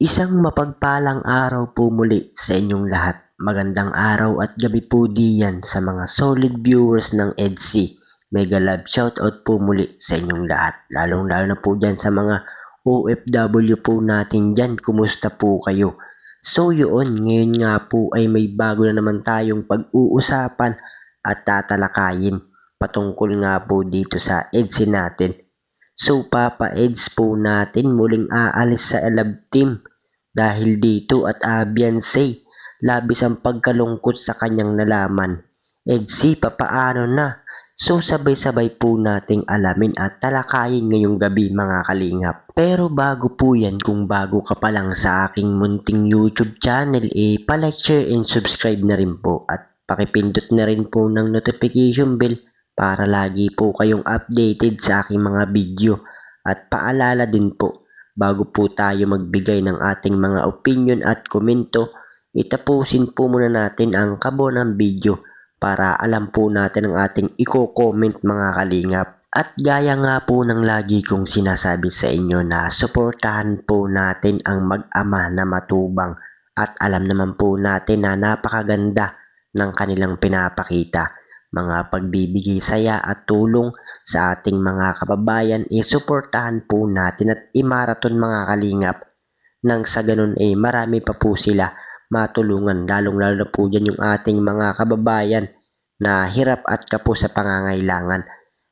Isang mapagpalang araw po muli sa inyong lahat. Magandang araw at gabi po diyan sa mga solid viewers ng EDC. Mega love shoutout po muli sa inyong lahat. Lalong-lalo na po dyan sa mga OFW po natin dyan. Kumusta po kayo? So yun, ngayon nga po ay may bago na naman tayong pag-uusapan at tatalakayin patungkol nga po dito sa EDC natin. So Papa Eds po natin muling aalis sa Elab Team dahil dito at Beyonce, labis ang pagkalungkot sa kanyang nalaman. Edsy, papaano na? So sabay-sabay po nating alamin at talakayin ngayong gabi mga kalingap. Pero bago po yan, kung bago ka pa lang sa aking munting YouTube channel, pa-like, share and subscribe na rin po at pakipindot na rin po ng notification bell para lagi po kayong updated sa aking mga video. At paalala din po, bago po tayo magbigay ng ating mga opinion at komento, itapusin po muna natin ang kabo ng video para alam po natin ang ating i-comment mga kalingap. At gaya nga po ng lagi kong sinasabi sa inyo na suportahan po natin ang mag-ama na matubang at alam naman po natin na napakaganda ng kanilang pinapakita. Mga pagbibigay saya at tulong sa ating mga kababayan, suportahan po natin at imaraton mga kalingap. Nang sa ganun marami pa po sila matulungan, lalong-lalo na po dyan yung ating mga kababayan na hirap at kapos sa pangangailangan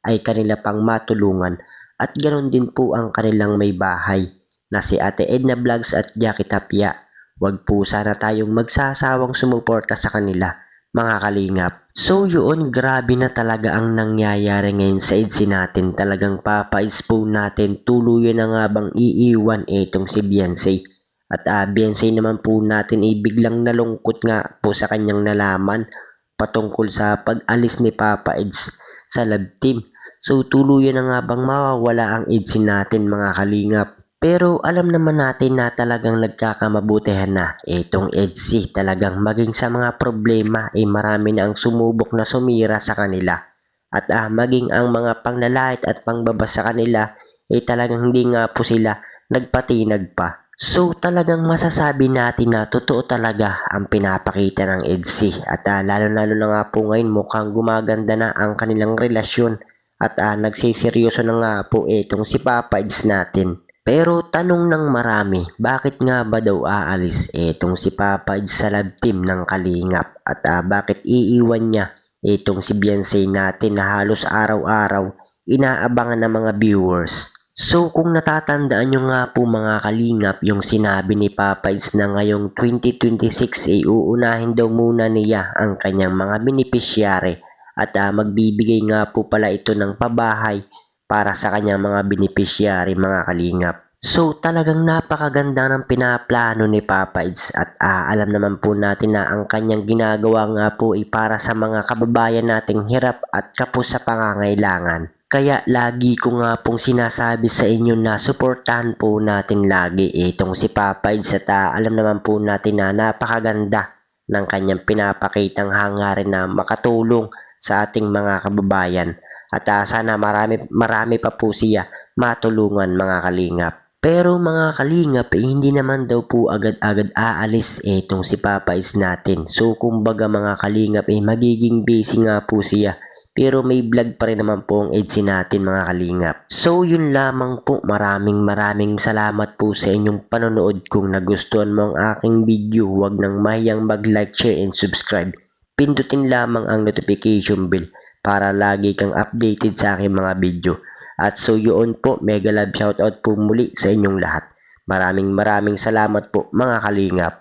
ay kanila pang matulungan. At ganun din po ang kanilang may bahay na si Ate Edna Vlogs at Jackie Tapia. Huwag po sana tayong magsasawang sumuporta sa kanila mga kalingap. So yun, grabe na talaga ang nangyayari ngayon sa EDC natin. Talagang papais po natin, tuluyan na nga bang iiwan itong si Beyonce. At Beyonce naman po natin biglang nalungkot nga po sa kanyang nalaman patungkol sa pag-alis ni Papa Eds sa love team. So tuluyan na nga bang mawawala ang EDC natin mga kalingap. Pero alam naman natin na talagang nagkakamabutihan na itong EDC. Talagang maging sa mga problema marami na ang sumubok na sumira sa kanila. At maging ang mga panglalait at pangbaba sa kanila talagang hindi nga po sila nagpatinag pa. So talagang masasabi natin na totoo talaga ang pinapakita ng EDC. At lalo-lalo na nga po ngayon mukhang gumaganda na ang kanilang relasyon. At nagsiseryoso na nga po itong si Papa Eds natin. Pero tanong ng marami, bakit nga ba daw aalis itong si Papa Eds sa love team ng kalingap? At bakit iiwan niya itong si Beyonce natin na halos araw-araw inaabangan ng mga viewers? So kung natatandaan nyo nga po mga kalingap, yung sinabi ni Papa Eds na ngayong 2026 uunahin daw muna niya ang kanyang mga beneficiary at magbibigay nga po pala ito ng pabahay para sa kanyang mga beneficiary mga kalingap. So talagang napakaganda ng pinaplano ni Papa Eds at alam naman po natin na ang kanyang ginagawa nga po para sa mga kababayan nating hirap at kapos sa pangangailangan. Kaya lagi ko nga pong sinasabi sa inyo na suportahan po natin lagi itong si Papa Eds at alam naman po natin na napakaganda ng kanyang pinapakitang hangarin na makatulong sa ating mga kababayan. At sana marami pa po siya matulungan mga kalingap. Pero mga kalingap hindi naman daw po agad-agad aalis itong si Papa Eds natin. So kumbaga mga kalingap magiging busy nga po siya. Pero may vlog pa rin naman po ang EDC natin mga kalingap. So yun lamang po, maraming salamat po sa inyong panonood. Kung nagustuhan mo ang aking video, huwag nang mahiyang mag-like, share and subscribe. Pindutin lamang ang notification bell para lagi kang updated sa aking mga video. At so yun po, mega love shoutout po muli sa inyong lahat. Maraming salamat po mga kalingap.